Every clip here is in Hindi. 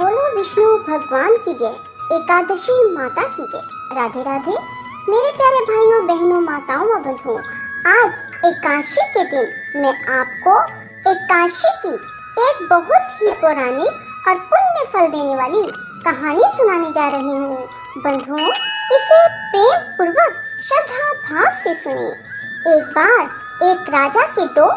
बोलो विष्णु भगवान की जय, एकादशी माता की जय। राधे राधे मेरे प्यारे भाइयों बहनों माताओं व बंधुओं, आज एकादशी के दिन मैं आपको एकादशी की एक बहुत ही पौराणिक और पुण्य फल देने वाली कहानी सुनाने जा रही हूँ। बंधुओं, इसे प्रेम पूर्वक श्रद्धा भाव से सुनिए। एक बार एक राजा की दो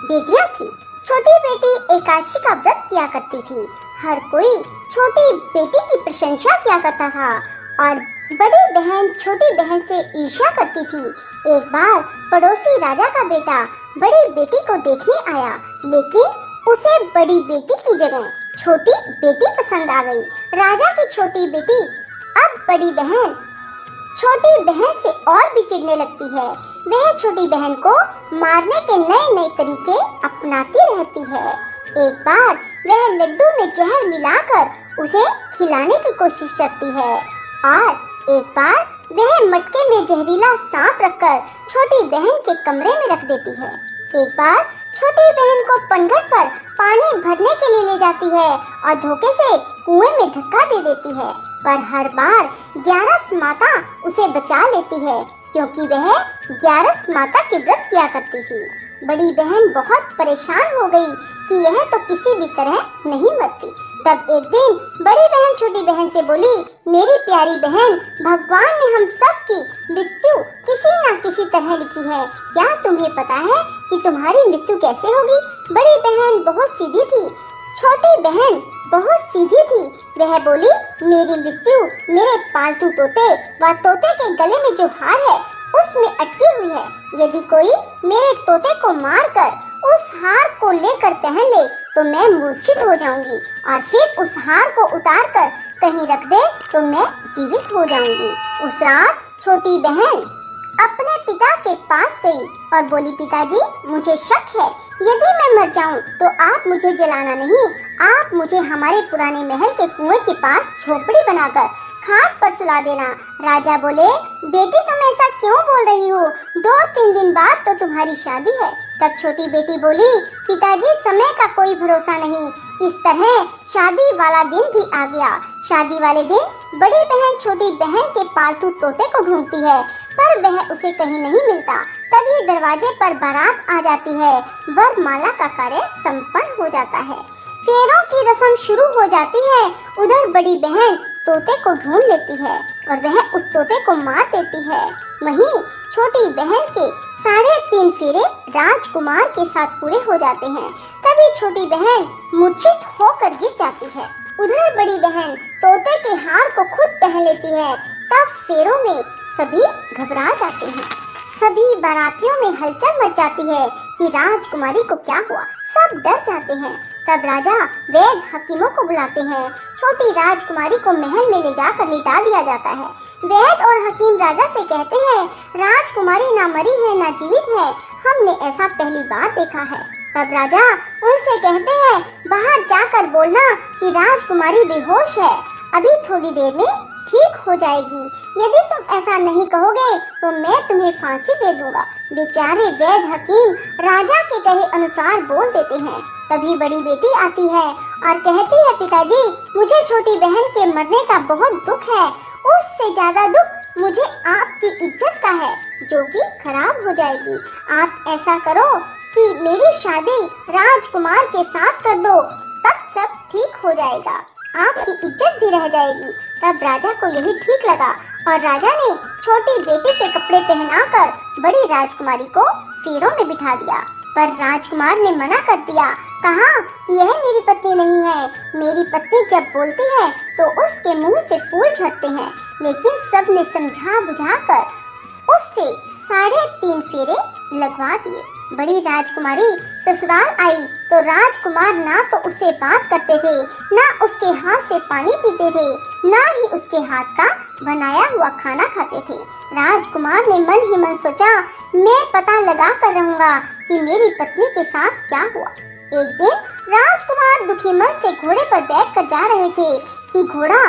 बेटियां थी। छोटी बेटी एकादशी का व्रत किया करती थी। हर कोई छोटी बेटी की प्रशंसा किया करता था और बड़ी बहन छोटी बहन से ईर्ष्या करती थी। एक बार पड़ोसी राजा का बेटा बड़ी बेटी को देखने आया, लेकिन उसे बड़ी बेटी की जगह छोटी बेटी पसंद आ गई। राजा की छोटी बेटी अब बड़ी बहन छोटी बहन से और भी चिढ़ने लगती है। वह छोटी बहन को मारने के नए नए तरीके अपनाती रहती है। एक बार वह लड्डू में जहर मिलाकर उसे खिलाने की कोशिश करती है और एक बार वह मटके में जहरीला सांप रखकर छोटी बहन के कमरे में रख देती है। एक बार छोटी बहन को पनघट पर पानी भरने के लिए ले जाती है और धोखे से कुएं में धक्का दे देती है, पर हर बार ग्यारस माता उसे बचा लेती है क्योंकि वह ग्यारस माता के व्रत किया करती थी। बड़ी बहन बहुत परेशान हो गई कि यह तो किसी भी तरह नहीं मरती। तब एक दिन बड़ी बहन छोटी बहन से बोली, मेरी प्यारी बहन, भगवान ने हम सब की मृत्यु किसी न किसी तरह लिखी है। क्या तुम्हें पता है कि तुम्हारी मृत्यु कैसे होगी? बड़ी बहन बहुत सीधी थी, छोटी बहन बहुत सीधी थी। वह बोली, मेरी मृत्यु मेरे पालतू तोते व तोते के गले में जो हार है उसमें अटकी हुई है। यदि कोई मेरे तोते को मारकर उस हार को लेकर पहन ले तो मैं मूर्छित हो जाऊंगी और फिर उस हार को उतार कर कहीं रख दे तो मैं जीवित हो जाऊंगी। उस रात छोटी बहन अपने पिता के पास गई और बोली, पिताजी, मुझे शक है, यदि मैं मर जाऊं तो आप मुझे जलाना नहीं, आप मुझे हमारे पुराने महल के कुएं के पास झोपड़ी बनाकर खाट पर सुला देना। राजा बोले, बेटी तुम ऐसा क्यों बोल रही हो? 2-3 दिन बाद तो तुम्हारी शादी है। तब छोटी बेटी बोली, पिताजी, समय का कोई भरोसा नहीं। इस तरह शादी वाला दिन भी आ गया। शादी वाले दिन बड़ी बहन छोटी बहन के पालतू तोते को ढूंढती है, पर वह उसे कहीं नहीं मिलता। तभी दरवाजे पर बारात आ जाती है। वरमाला का कार्य संपन्न हो जाता है। फेरों की रस्म शुरू हो जाती है। उधर बड़ी बहन तोते को ढूंढ लेती है और वह उस तोते को मार देती है। वहीं छोटी बहन के 3.5 फेरे राजकुमार के साथ पूरे हो जाते हैं। तभी छोटी बहन मूर्छित होकर गिर जाती है। उधर बड़ी बहन तोते के हार को खुद पहन लेती है। तब फेरों में सभी घबरा जाते हैं। सभी बारातियों में हलचल मच जाती है कि राजकुमारी को क्या हुआ। सब डर जाते हैं। तब राजा वैद्य हकीमों को बुलाते हैं। छोटी राजकुमारी को महल में ले जाकर लिटा दिया जाता है। वैद्य और हकीम राजा से कहते हैं, राजकुमारी ना मरी है ना जीवित है, हमने ऐसा पहली बार देखा है। तब राजा उनसे कहते हैं, बाहर जाकर बोलना कि राजकुमारी बेहोश है, अभी थोड़ी देर में ठीक हो जाएगी। यदि तुम ऐसा नहीं कहोगे तो मैं तुम्हें फांसी दे दूंगा। बेचारे वैद्य हकीम राजा के कहे अनुसार बोल देते हैं। तभी बड़ी बेटी आती है और कहती है, पिताजी, मुझे छोटी बहन के मरने का बहुत दुख है। उससे ज्यादा दुख मुझे आपकी इज्जत का है, जो कि खराब हो जाएगी। आप ऐसा करो कि मेरी शादी राजकुमार के साथ कर दो, तब सब ठीक हो जाएगा, आपकी इज्जत भी रह जाएगी। तब राजा को यही ठीक लगा और राजा ने छोटी बेटी के कपड़े पहनाकर बड़ी राजकुमारी को फेरों में बिठा दिया। पर राजकुमार ने मना कर दिया, कहा कि यह मेरी पत्नी नहीं है। मेरी पत्नी जब बोलती है तो उसके मुंह से फूल झड़ते हैं। लेकिन सब ने समझा बुझाकर उससे 3.5 फेरे लगवा दिए। बड़ी राजकुमारी ससुराल आई तो राजकुमार ना तो उससे बात करते थे, ना उसके हाथ से पानी पीते थे, ना ही उसके हाथ का बनाया हुआ खाना खाते थे। राजकुमार ने मन ही मन सोचा, मैं पता लगा कर रहूंगा कि मेरी पत्नी के साथ क्या हुआ। एक दिन राजकुमार दुखी मन से घोड़े पर बैठकर जा रहे थे कि घोड़ा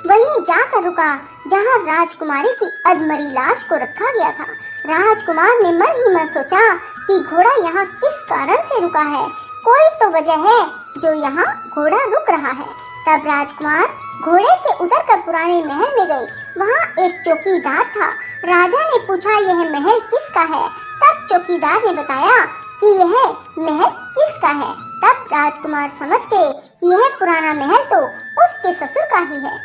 वहीं जाकर रुका जहां राजकुमारी की अधमरी लाश को रखा गया था। राजकुमार ने मन ही मन सोचा कि घोड़ा यहाँ किस कारण से रुका है। कोई तो वजह है जो यहाँ घोड़ा रुक रहा है। तब राजकुमार घोड़े से उतरकर पुराने महल में गए। वहाँ एक चौकीदार था। राजा ने पूछा, यह महल किसका है? तब चौकीदार ने बताया कि यह महल किसका है। तब राजकुमार समझ गए कि यह पुराना महल तो उसके ससुर का ही है।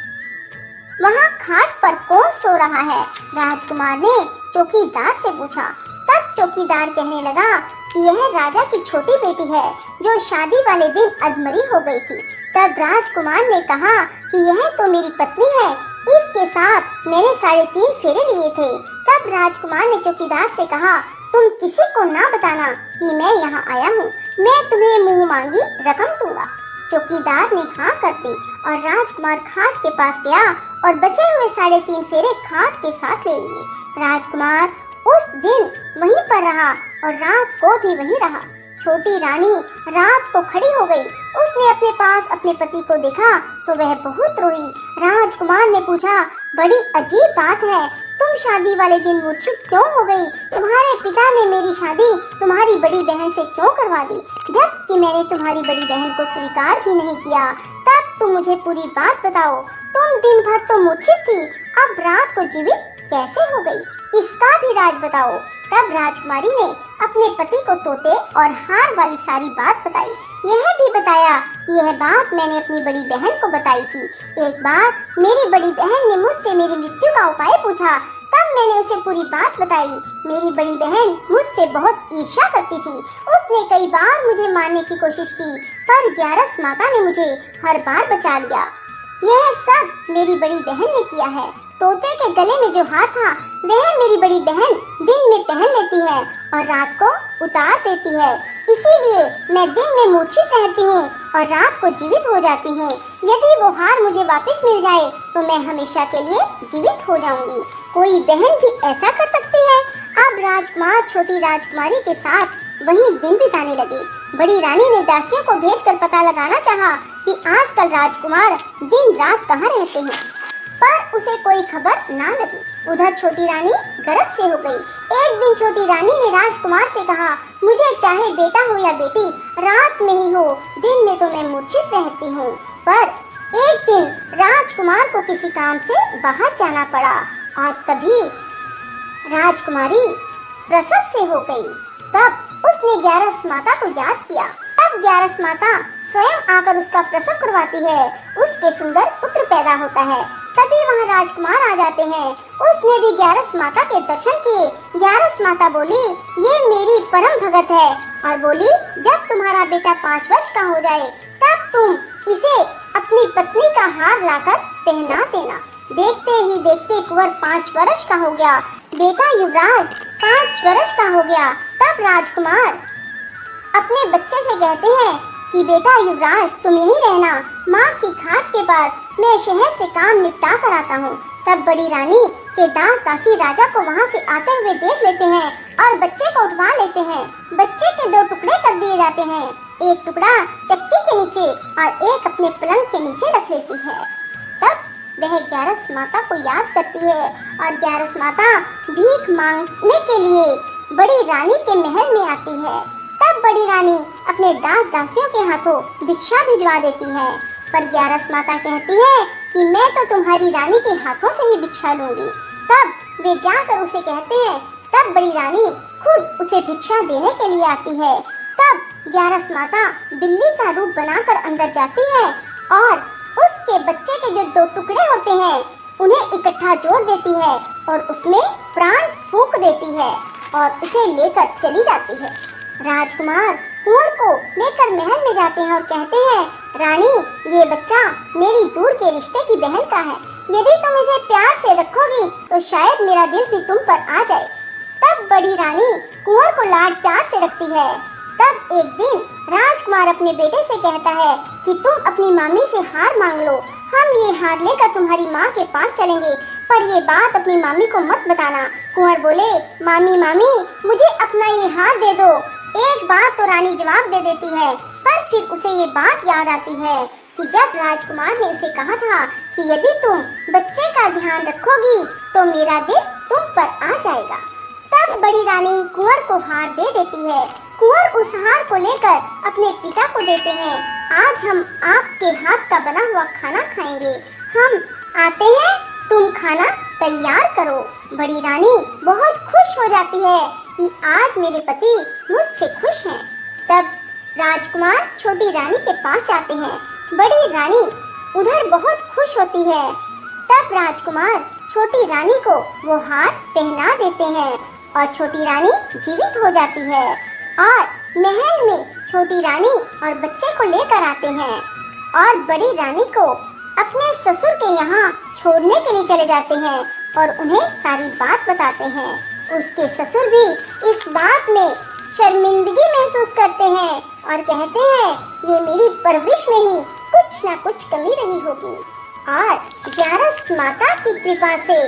वहाँ खाट पर कौन सो रहा है? राजकुमार ने चौकीदार से पूछा। तब चौकीदार कहने लगा कि यह राजा की छोटी बेटी है जो शादी वाले दिन अधमरी हो गई थी। तब राजकुमार ने कहा कि यह तो मेरी पत्नी है, इसके साथ मैंने 3.5 फेरे लिए थे। तब राजकुमार ने चौकीदार से कहा, तुम किसी को ना बताना कि मैं यहाँ आया हूँ, मैं तुम्हें मुंह मांगी रकम दूंगा। चौकीदार ने हाँ कर दी और राजकुमार खाट के पास गया और बचे हुए 3.5 फेरे खाट के साथ ले लिए। राजकुमार उस दिन वहीं पर रहा और रात को भी वहीं रहा। छोटी रानी रात को खड़ी हो गई। उसने अपने पास अपने पति को देखा तो वह बहुत रोई। राजकुमार ने पूछा, बड़ी अजीब बात है, तुम शादी वाले दिन मूर्छित क्यों हो गई? तुम्हारे पिता ने मेरी शादी तुम्हारी बड़ी बहन से क्यों करवा दी, जबकि मैंने तुम्हारी बड़ी बहन को स्वीकार भी नहीं किया? तब तुम मुझे पूरी बात बताओ। तुम दिन भर तो मूर्छित थी, अब रात को जीवित कैसे हो गई? इसका भी राज बताओ। तब राजकुमारी ने अपने पति को तोते और हार वाली सारी बात बताई। यह भी बताया कि यह बात मैंने अपनी बड़ी बहन को बताई थी। एक बार मेरी बड़ी बहन ने मुझसे मेरी मृत्यु का उपाय पूछा, तब मैंने उसे पूरी बात बताई। मेरी बड़ी बहन मुझसे बहुत ईर्ष्या करती थी। उसने कई बार मुझे मारने की कोशिश की, पर ग्यारस माता ने मुझे हर बार बचा लिया। यह सब मेरी बड़ी बहन ने किया है। तोते के गले में जो हार था वह मेरी बड़ी बहन दिन में पहन लेती है और रात को उतार देती है। इसीलिए मैं दिन में मूर्छित रहती हूँ और रात को जीवित हो जाती हूँ। यदि वो हार मुझे वापस मिल जाए तो मैं हमेशा के लिए जीवित हो जाऊंगी। कोई बहन भी ऐसा कर सकती है? अब राजकुमार छोटी राजकुमारी के साथ वहीं दिन बिताने लगे। बड़ी रानी ने दासियों को भेजकर पता लगाना चाहा कि आजकल राजकुमार दिन रात कहाँ रहते हैं, पर उसे कोई खबर ना लगी। उधर छोटी रानी गरज से हो गई। एक दिन छोटी रानी ने राजकुमार से कहा, मुझे चाहे बेटा हो या बेटी, रात में ही हो, दिन में तो मैं मूर्छित रहती हूँ। पर एक दिन राजकुमार को किसी काम से बाहर जाना पड़ा और तभी राजकुमारी प्रसव से हो गई। तब उसने ग्यारस माता को याद किया। तब ग्यारस माता स्वयं आकर उसका प्रसव करवाती है। उसके सुंदर पुत्र पैदा होता है। तभी वहाँ राजकुमार आ जाते हैं। उसने भी ग्यारस माता के दर्शन किए। ग्यारस माता बोली, ये मेरी परम भगत है, और बोली, जब तुम्हारा बेटा 5 वर्ष का हो जाए तब तुम इसे अपनी पत्नी का हार लाकर पहना देना। देखते ही देखते कुंवर 5 वर्ष का हो गया। बेटा युवराज 5 वर्ष का हो गया। तब राजकुमार अपने बच्चे से कहते हैं कि बेटा युवराज तुम यहीं रहना, माँ की खाट के पास, मैं शहर से काम निपटा कर आता हूँ। तब बड़ी रानी के दास दासी राजा को वहाँ से आते हुए देख लेते हैं और बच्चे को उठवा लेते हैं। बच्चे के 2 टुकड़े कर दिए जाते हैं, एक टुकड़ा चक्की के नीचे और एक अपने पलंग के नीचे रख लेती है। तब वह ग्यारस माता को याद करती है और ग्यारस माता भीख मांगने के लिए बड़ी रानी के महल में आती है। तब बड़ी रानी अपने दास दासियों के हाथों भिक्षा भिजवा देती है, पर ग्यारस माता कहती है कि मैं तो तुम्हारी रानी के हाथों से ही भिक्षा लूंगी। तब वे जाकर उसे कहते हैं। तब बड़ी रानी खुद उसे भिक्षा देने के लिए आती है। तब ग्यारस माता बिल्ली का रूप बनाकर अंदर जाती है और उसके बच्चे के जो 2 टुकड़े होते हैं उन्हें इकट्ठा जोड़ देती है और उसमें प्राण फूंक देती है और उसे लेकर चली जाती है। राजकुमार कुंवर को लेकर महल में जाते हैं और कहते हैं, रानी ये बच्चा मेरी दूर के रिश्ते की बहन का है, यदि तुम इसे प्यार से रखोगी तो शायद मेरा दिल भी तुम पर आ जाए। तब बड़ी रानी कुंवर को लाड प्यार से रखती है। तब एक दिन राजकुमार अपने बेटे से कहता है कि तुम अपनी मामी से हार मांग लो, हम ये हार लेकर तुम्हारी माँ के पास चलेंगे, पर ये बात अपनी मामी को मत बताना। कुंवर बोले, मामी मामी मुझे अपना ये हार दे दो। एक बार तो रानी जवाब दे देती है, पर फिर उसे ये बात याद आती है कि जब राजकुमार ने उसे कहा था कि यदि तुम बच्चे का ध्यान रखोगी तो मेरा दिल तुम पर आ जाएगा। तब बड़ी रानी कुंवर को हार दे देती है। कुंवर उस हार को लेकर अपने पिता को देते हैं आज हम आपके हाथ का बना हुआ खाना खाएंगे। हम आते हैं, तुम खाना तैयार करो। बड़ी रानी बहुत खुश हो जाती है कि आज मेरे पति मुझसे खुश हैं। तब राजकुमार छोटी रानी के पास जाते हैं। बड़ी रानी उधर बहुत खुश होती है। तब राजकुमार छोटी रानी को वो हार पहना देते हैं और छोटी रानी जीवित हो जाती है और महल में छोटी रानी और बच्चे को लेकर आते हैं और बड़ी रानी को अपने ससुर के यहाँ छोड़ने के लिए चले जाते हैं और उन्हें सारी बात बताते हैं। उसके ससुर भी इस बात में शर्मिंदगी महसूस करते हैं और कहते हैं ये मेरी परवरिश में ही कुछ ना कुछ कमी रही होगी। और ग्यारस माता की कृपा से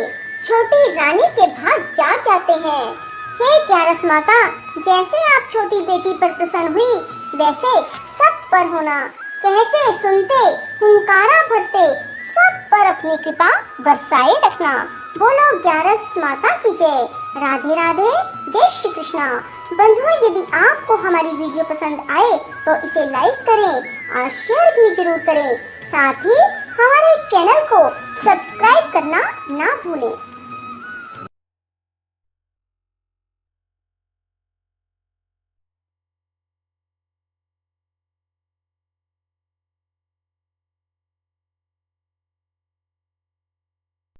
छोटी रानी के भाग जाग जाते हैं। हे ग्यारस माता, जैसे आप छोटी बेटी पर प्रसन्न हुई वैसे सब पर होना। कहते सुनते हुंकारा भरते सब पर अपनी कृपा बरसाए रखना। बोलो ग्यारस माता की जय। राधे राधे, जय श्री कृष्णा। बंधुओं, यदि आपको हमारी वीडियो पसंद आए तो इसे लाइक करें और शेयर भी जरूर करें। साथ ही हमारे चैनल को सब्सक्राइब करना ना भूलें।